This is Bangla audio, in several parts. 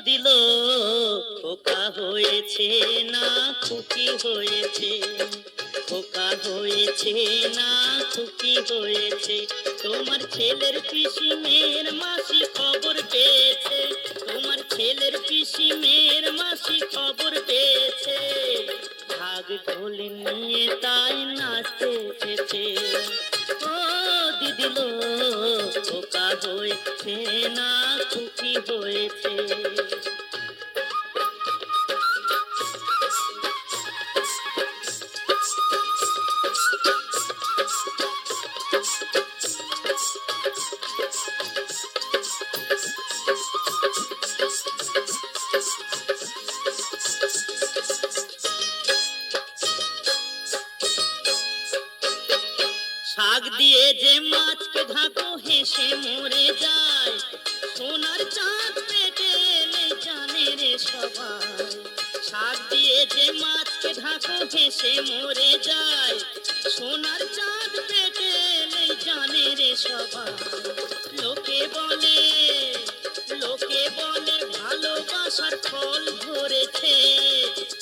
দিলো খোকা হয়েছে না খুকি হয়েছে, খোকা হয়েছে না খুকি হয়েছে, তোমার ছেলের পিসি মেয়ের মাসি খবর পেয়েছে, তোমার ছেলের পিসি মেয়ের মাসি খবর পেয়েছে, ভাগ ঢোল নিয়ে তাই নাচতে এসেছে। ও দিদিলো খোকা হয়েছে না খুকি হয়েছে। শাক দিয়ে যে মাছকে ঢাকো হেসে মরে যায়, সোনার চাঁদ পেটে এলে জানে রে সবাই। শাক দিয়ে যে মাছকে ঢাকো হেসে মরে যায়, সোনার চাঁদ পেটে এলে জানে রে সবাই। লোকে বলে ভালোবাসার ফল ধরেছে,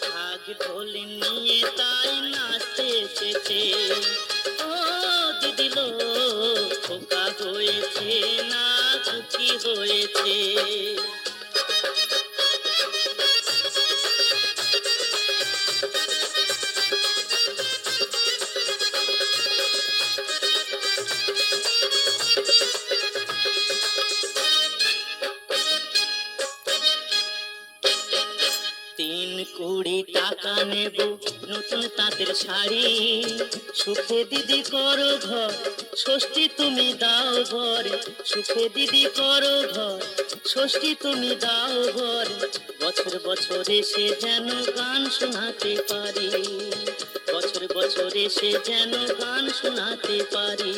ভাগ ঢোল নিয়ে তাই নাচতে এসেছে। ও দিদিলো খোকা হয়েছে না খুকি হয়েছে। 3 কোটি টাকা নেব নতুন তাঁতের শাড়ি, সুখে দিদি করো ঘর, ষষ্ঠী তুমি দাও ঘরে, সুখে দিদি করো ঘর, ষষ্ঠী তুমি দাও ঘরে। বছর বছর এসে যেন গান শোনাতে পারি, বছর বছর এসে যেন গান শোনাতে পারি।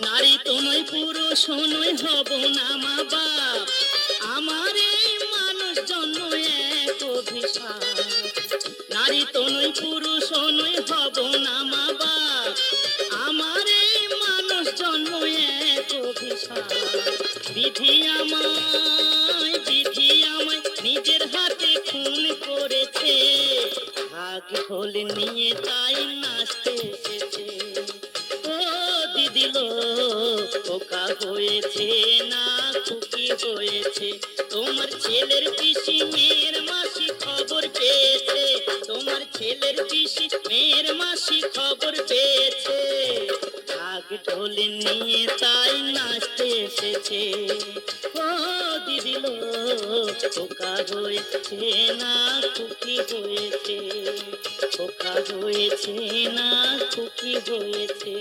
নারী তো নয় পুরুষ নয় হব না মা বাপ, আমার এই মানুষ জন্ম এক অভিশাপ। নারী তো নয় পুরুষ নয় হব না মা বাপ, আমার এই মানুষ জন্ম এক অভিশাপ। বিধি আমায় নিজের হাতে খুন করেছে, ভাগ ঢোল নিয়ে তাই নাচতে এসেছে। ও দিদিলো খোকা হয়েছে না খুকি হয়েছে, তোমার ছেলের পিসি মেয়ের মাসি খবর পেয়েছে, তোমার ছেলের পিসি মেয়ের মাসি খবর পেয়েছে, ভাগ ঢোল নিয়ে তাই নাচতে এসেছে। ও দিদিলো খোকা হয়েছে না খুকি হয়েছে, খোকা হয়েছে না খুকি হয়েছে।